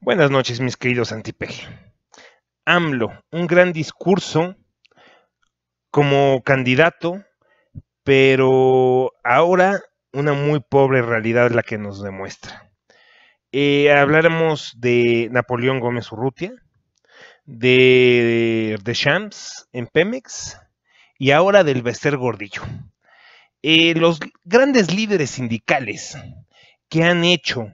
Buenas noches, mis queridos antipeje. AMLO, un gran discurso como candidato, pero ahora una muy pobre realidad es la que nos demuestra. Habláramos de Napoleón Gómez Urrutia, de Deschamps en Pemex y ahora del Bester Gordillo. Los grandes líderes sindicales que han hecho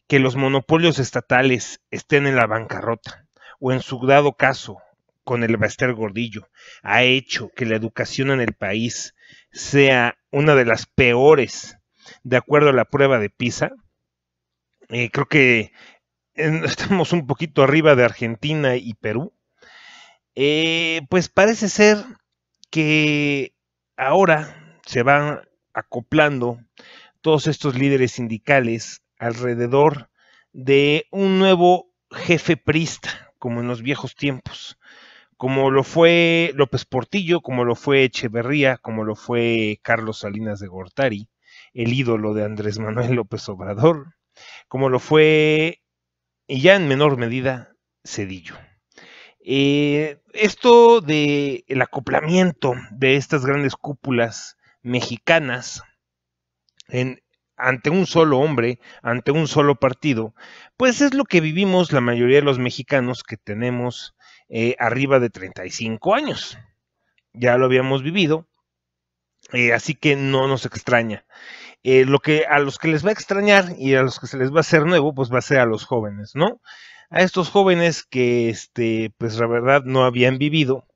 que los monopolios estatales estén en la bancarrota, o en su dado caso, con el Bester Gordillo, ha hecho que la educación en el país sea una de las peores, de acuerdo a la prueba de PISA. Creo que estamos un poquito arriba de Argentina y Perú. Pues parece ser que ahora se van acoplando todos estos líderes sindicales alrededor de un nuevo jefe priista, como en los viejos tiempos, como lo fue López Portillo, como lo fue Echeverría, como lo fue Carlos Salinas de Gortari, el ídolo de Andrés Manuel López Obrador, como lo fue, y ya en menor medida, Cedillo. Esto de el acoplamiento de estas grandes cúpulas mexicanas en, ante un solo hombre, ante un solo partido, pues es lo que vivimos la mayoría de los mexicanos que tenemos arriba de 35 años. Ya lo habíamos vivido, así que no nos extraña. Lo que a los que les va a extrañar y a los que se les va a hacer nuevo, pues va a ser a los jóvenes, ¿no? A estos jóvenes que, pues la verdad no habían vivido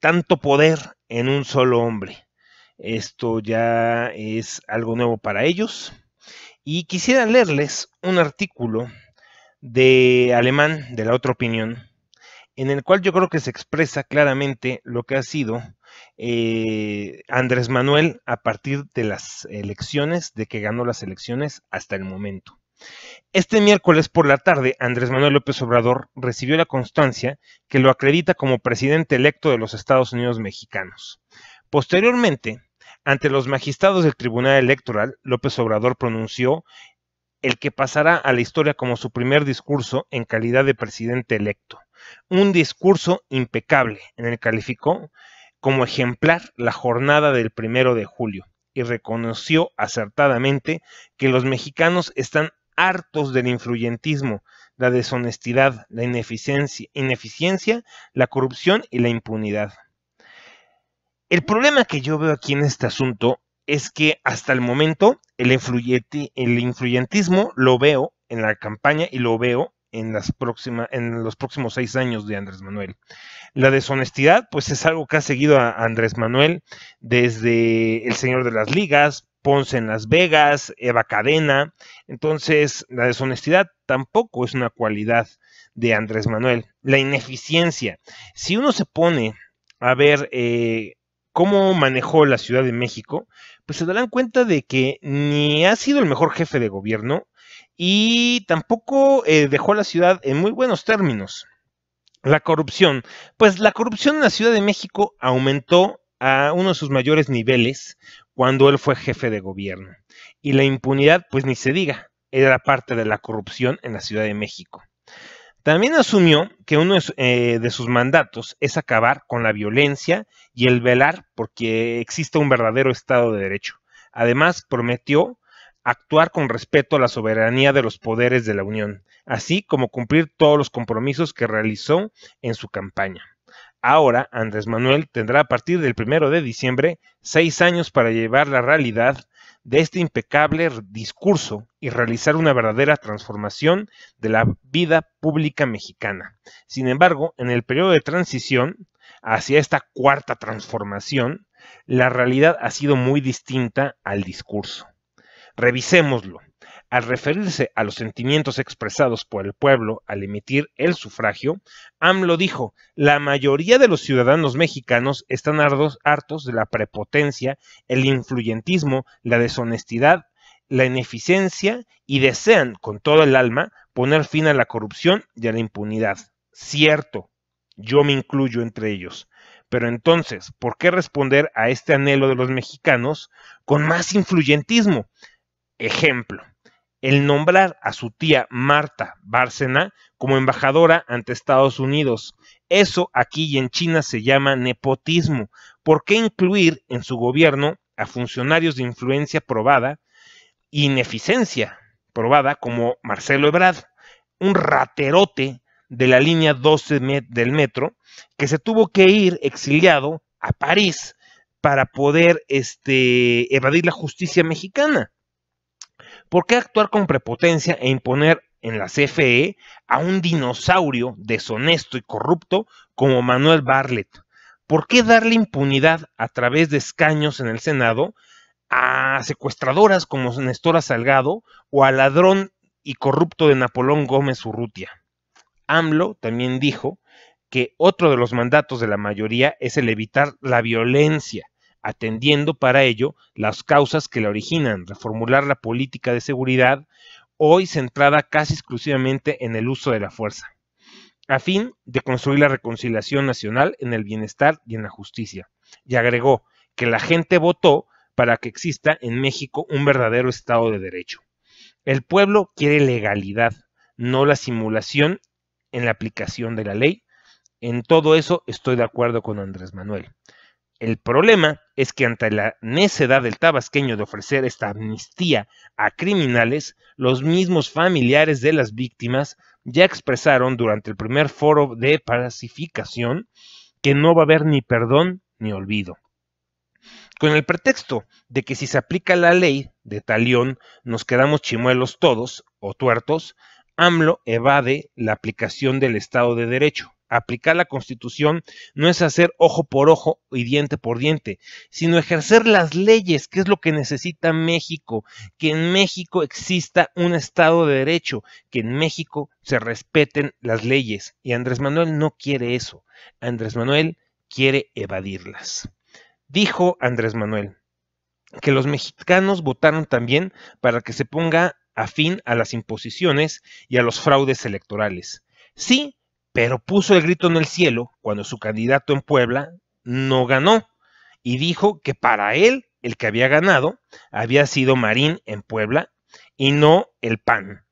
tanto poder en un solo hombre. Esto ya es algo nuevo para ellos. Y quisiera leerles un artículo de Alemán, de La Otra Opinión, en el cual yo creo que se expresa claramente lo que ha sido Andrés Manuel a partir de las elecciones, de que ganó las elecciones hasta el momento. Este miércoles por la tarde, Andrés Manuel López Obrador recibió la constancia que lo acredita como presidente electo de los Estados Unidos mexicanos. Posteriormente, ante los magistrados del Tribunal Electoral, López Obrador pronunció el que pasará a la historia como su primer discurso en calidad de presidente electo. Un discurso impecable en el que calificó como ejemplar la jornada del 1 de julio y reconoció acertadamente que los mexicanos están hartos del influyentismo, la deshonestidad, la ineficiencia, la corrupción y la impunidad. El problema que yo veo aquí en este asunto es que hasta el momento el influyentismo lo veo en la campaña y lo veo en los próximos 6 años de Andrés Manuel. La deshonestidad, pues es algo que ha seguido a Andrés Manuel desde El Señor de las Ligas, Ponce en Las Vegas, Eva Cadena. Entonces, la deshonestidad tampoco es una cualidad de Andrés Manuel. La ineficiencia, si uno se pone a ver cómo manejó la Ciudad de México, pues se darán cuenta de que ni ha sido el mejor jefe de gobierno y tampoco dejó la ciudad en muy buenos términos. La corrupción, pues la corrupción en la Ciudad de México aumentó a uno de sus mayores niveles cuando él fue jefe de gobierno. Y la impunidad, pues ni se diga, era parte de la corrupción en la Ciudad de México. También asumió que uno de sus mandatos es acabar con la violencia y el velar porque exista un verdadero Estado de Derecho. Además, prometió actuar con respeto a la soberanía de los poderes de la Unión, así como cumplir todos los compromisos que realizó en su campaña. Ahora, Andrés Manuel tendrá a partir del 1 de diciembre 6 años para llevar la realidad de este impecable discurso y realizar una verdadera transformación de la vida pública mexicana. Sin embargo, en el periodo de transición hacia esta cuarta transformación, la realidad ha sido muy distinta al discurso. Revisémoslo. Al referirse a los sentimientos expresados por el pueblo al emitir el sufragio, AMLO dijo: la mayoría de los ciudadanos mexicanos están hartos de la prepotencia, el influyentismo, la deshonestidad, la ineficiencia y desean con todo el alma poner fin a la corrupción y a la impunidad. Cierto, yo me incluyo entre ellos. Pero entonces, ¿por qué responder a este anhelo de los mexicanos con más influyentismo? Ejemplo, el nombrar a su tía Marta Bárcena como embajadora ante Estados Unidos. Eso aquí y en China se llama nepotismo. ¿Por qué incluir en su gobierno a funcionarios de influencia probada, ineficiencia probada, como Marcelo Ebrard, un raterote de la línea 12 del metro, que se tuvo que ir exiliado a París para poder evadir la justicia mexicana? ¿Por qué actuar con prepotencia e imponer en la CFE a un dinosaurio deshonesto y corrupto como Manuel Bartlett? ¿Por qué darle impunidad a través de escaños en el Senado a secuestradoras como Nestora Salgado o al ladrón y corrupto de Napoleón Gómez Urrutia? AMLO también dijo que otro de los mandatos de la mayoría es el evitar la violencia, atendiendo para ello las causas que la originan, reformular la política de seguridad, hoy centrada casi exclusivamente en el uso de la fuerza, a fin de construir la reconciliación nacional en el bienestar y en la justicia. Y agregó que la gente votó para que exista en México un verdadero Estado de Derecho. El pueblo quiere legalidad, no la simulación en la aplicación de la ley. En todo eso estoy de acuerdo con Andrés Manuel. El problema es que ante la necedad del tabasqueño de ofrecer esta amnistía a criminales, los mismos familiares de las víctimas ya expresaron durante el primer foro de pacificación que no va a haber ni perdón ni olvido. Con el pretexto de que si se aplica la ley de Talión nos quedamos chimuelos todos o tuertos, AMLO evade la aplicación del Estado de Derecho. Aplicar la Constitución no es hacer ojo por ojo y diente por diente, sino ejercer las leyes, que es lo que necesita México, que en México exista un Estado de Derecho, que en México se respeten las leyes. Y Andrés Manuel no quiere eso. Andrés Manuel quiere evadirlas. Dijo Andrés Manuel que los mexicanos votaron también para que se ponga a fin a las imposiciones y a los fraudes electorales. Sí, pero puso el grito en el cielo cuando su candidato en Puebla no ganó y dijo que para él el que había ganado había sido Marín en Puebla y no el PAN.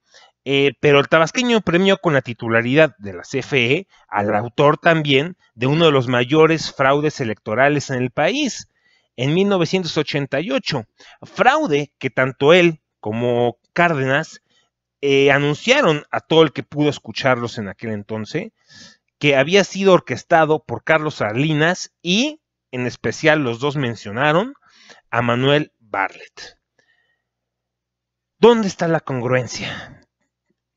Pero el tabasqueño premió con la titularidad de la CFE al autor también de uno de los mayores fraudes electorales en el país, en 1988, fraude que tanto él como Cárdenas anunciaron a todo el que pudo escucharlos en aquel entonces, que había sido orquestado por Carlos Salinas y, en especial, los dos mencionaron a Manuel Bartlett. ¿Dónde está la congruencia?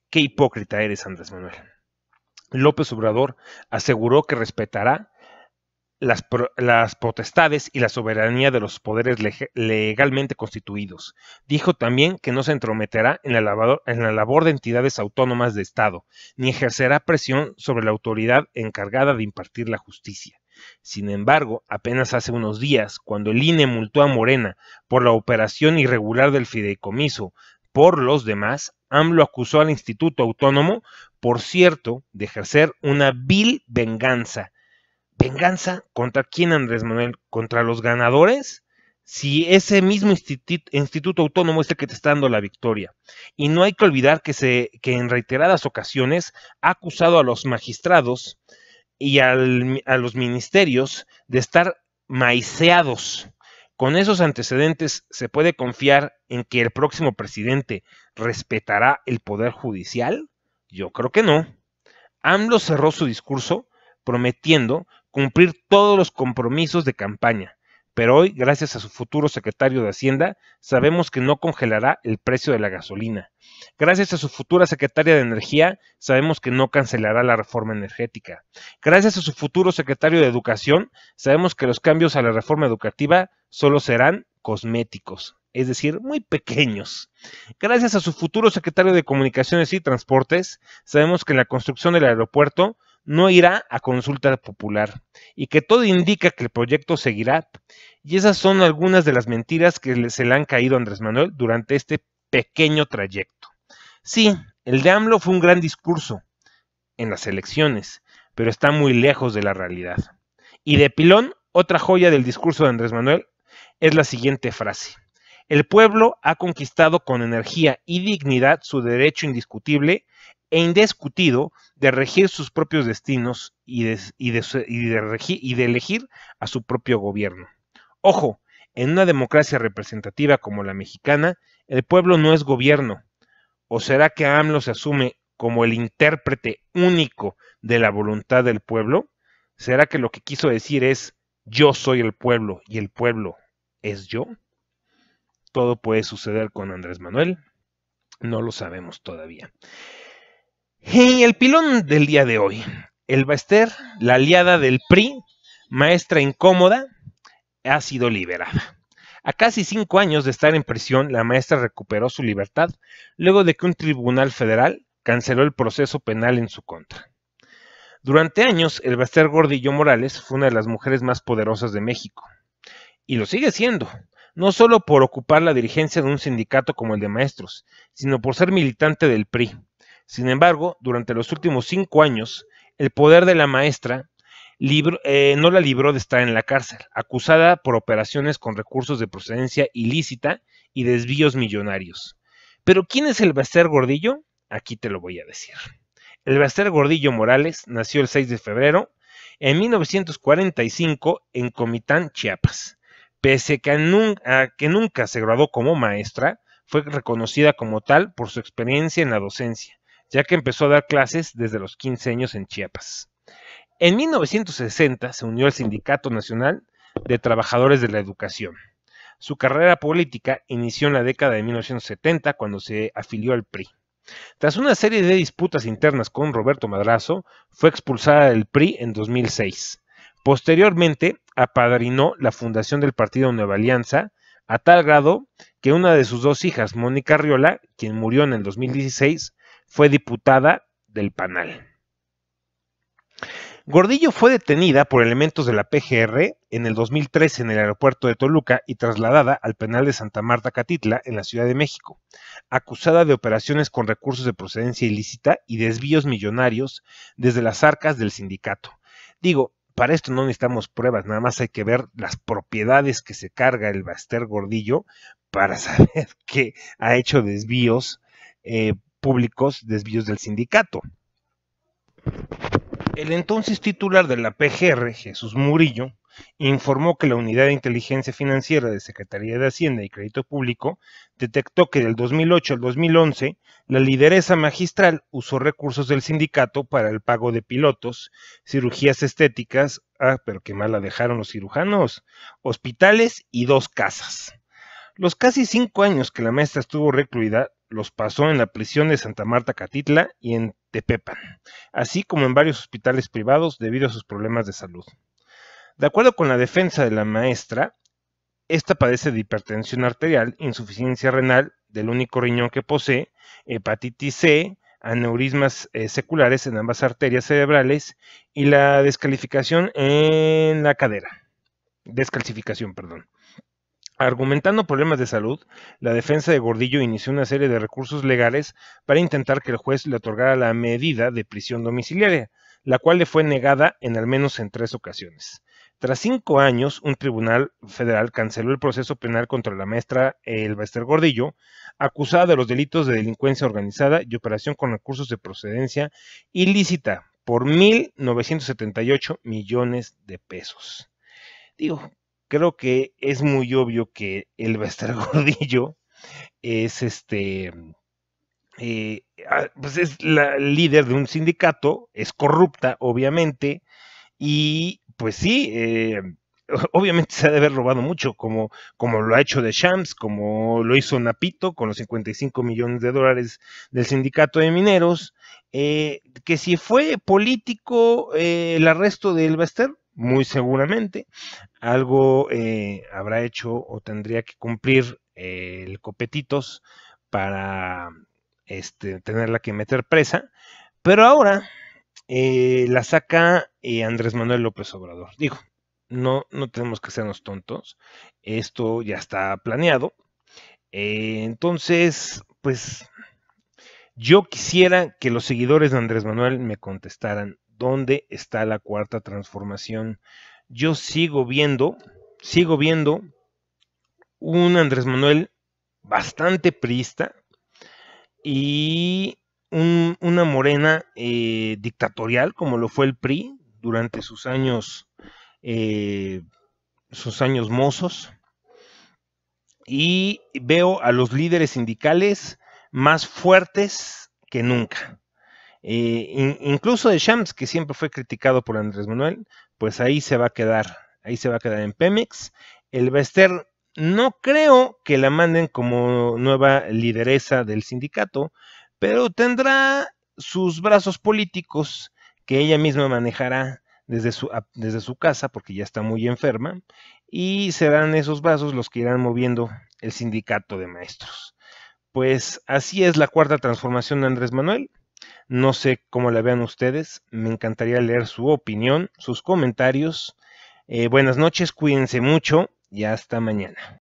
Qué hipócrita eres, Andrés Manuel. López Obrador aseguró que respetará las potestades y la soberanía de los poderes legalmente constituidos. Dijo también que no se entrometerá en la labor de entidades autónomas de Estado, ni ejercerá presión sobre la autoridad encargada de impartir la justicia. Sin embargo, apenas hace unos días, cuando el INE multó a Morena por la operación irregular del fideicomiso por los demás, AMLO acusó al Instituto Autónomo, por cierto, de ejercer una vil venganza. ¿Venganza contra quién, Andrés Manuel? ¿Contra los ganadores? Si ese mismo instituto autónomo es el que te está dando la victoria. Y no hay que olvidar que en reiteradas ocasiones ha acusado a los magistrados y a los ministerios de estar maiceados. Con esos antecedentes, ¿se puede confiar en que el próximo presidente respetará el poder judicial? Yo creo que no. AMLO cerró su discurso prometiendo cumplir todos los compromisos de campaña, pero hoy, gracias a su futuro secretario de Hacienda, sabemos que no congelará el precio de la gasolina. Gracias a su futura secretaria de Energía, sabemos que no cancelará la reforma energética. Gracias a su futuro secretario de Educación, sabemos que los cambios a la reforma educativa solo serán cosméticos, es decir, muy pequeños. Gracias a su futuro secretario de Comunicaciones y Transportes, sabemos que la construcción del aeropuerto no irá a consulta popular y que todo indica que el proyecto seguirá. Y esas son algunas de las mentiras que se le han caído a Andrés Manuel durante este pequeño trayecto. Sí, el de AMLO fue un gran discurso en las elecciones, pero está muy lejos de la realidad. Y de pilón, otra joya del discurso de Andrés Manuel es la siguiente frase: El pueblo ha conquistado con energía y dignidad su derecho indiscutible e indiscutido de regir sus propios destinos y de elegir a su propio gobierno. Ojo, en una democracia representativa como la mexicana, el pueblo no es gobierno. ¿O será que AMLO se asume como el intérprete único de la voluntad del pueblo? ¿Será que lo que quiso decir es yo soy el pueblo y el pueblo es yo? Todo puede suceder con Andrés Manuel, no lo sabemos todavía. Y el pilón del día de hoy, Elba Ester, la aliada del PRI, maestra incómoda, ha sido liberada. A casi 5 años de estar en prisión, la maestra recuperó su libertad luego de que un tribunal federal canceló el proceso penal en su contra. Durante años, Elba Ester Gordillo Morales fue una de las mujeres más poderosas de México. Y lo sigue siendo, no solo por ocupar la dirigencia de un sindicato como el de maestros, sino por ser militante del PRI. Sin embargo, durante los últimos 5 años, el poder de la maestra no la libró de estar en la cárcel, acusada por operaciones con recursos de procedencia ilícita y desvíos millonarios. ¿Pero quién es Elba Ester Gordillo? Aquí te lo voy a decir. Elba Ester Gordillo Morales nació el 6 de febrero en 1945 en Comitán, Chiapas. Pese a que nunca se graduó como maestra, fue reconocida como tal por su experiencia en la docencia, ya que empezó a dar clases desde los 15 años en Chiapas. En 1960 se unió al Sindicato Nacional de Trabajadores de la Educación. Su carrera política inició en la década de 1970 cuando se afilió al PRI. Tras una serie de disputas internas con Roberto Madrazo, fue expulsada del PRI en 2006. Posteriormente, apadrinó la fundación del partido Nueva Alianza, a tal grado que una de sus 2 hijas, Mónica Arriola, quien murió en el 2016, fue diputada del PANAL. Gordillo fue detenida por elementos de la PGR en el 2013 en el aeropuerto de Toluca y trasladada al penal de Santa Marta Catitla en la Ciudad de México, acusada de operaciones con recursos de procedencia ilícita y desvíos millonarios desde las arcas del sindicato. Digo, para esto no necesitamos pruebas, nada más hay que ver las propiedades que se carga el Elba Ester Gordillo para saber que ha hecho desvíos públicos, desvíos del sindicato. El entonces titular de la PGR, Jesús Murillo, informó que la Unidad de Inteligencia Financiera de Secretaría de Hacienda y Crédito Público detectó que del 2008 al 2011 la lideresa magistral usó recursos del sindicato para el pago de pilotos, cirugías estéticas, pero qué mal la dejaron los cirujanos, hospitales y 2 casas. Los casi 5 años que la maestra estuvo recluida los pasó en la prisión de Santa Marta Catitla y en Tepepan, así como en varios hospitales privados debido a sus problemas de salud. De acuerdo con la defensa de la maestra, esta padece de hipertensión arterial, insuficiencia renal del único riñón que posee, hepatitis C, aneurismas seculares en ambas arterias cerebrales y la descalificación en la cadera. Descalcificación, perdón. Argumentando problemas de salud, la defensa de Gordillo inició una serie de recursos legales para intentar que el juez le otorgara la medida de prisión domiciliaria, la cual le fue negada en al menos en 3 ocasiones. Tras 5 años, un tribunal federal canceló el proceso penal contra la maestra Elba Ester Gordillo, acusada de los delitos de delincuencia organizada y operación con recursos de procedencia ilícita por 1.978 millones de pesos. Digo, creo que es muy obvio que Elba Ester Gordillo es pues es la líder de un sindicato, es corrupta, obviamente, y pues sí, obviamente se ha de haber robado mucho, como lo ha hecho de Shams, como lo hizo Napito con los 55 millones de dólares del sindicato de mineros, que si fue político el arresto de Elba Ester, muy seguramente, algo habrá hecho o tendría que cumplir el Copetitos para tenerla que meter presa, pero ahora la saca Andrés Manuel López Obrador. Digo, no tenemos que sernos tontos, esto ya está planeado, entonces, pues yo quisiera que los seguidores de Andrés Manuel me contestaran, ¿dónde está la cuarta transformación? Yo sigo viendo un Andrés Manuel bastante priista y una Morena dictatorial, como lo fue el PRI durante sus años mozos. Y veo a los líderes sindicales más fuertes que nunca. Incluso de Shams, que siempre fue criticado por Andrés Manuel, pues ahí se va a quedar en Pemex. El Bester no creo que la manden como nueva lideresa del sindicato, pero tendrá sus brazos políticos que ella misma manejará desde su casa, porque ya está muy enferma, y serán esos brazos los que irán moviendo el sindicato de maestros. Pues así es la cuarta transformación de Andrés Manuel. No sé cómo la vean ustedes, me encantaría leer su opinión, sus comentarios. Buenas noches, cuídense mucho y hasta mañana.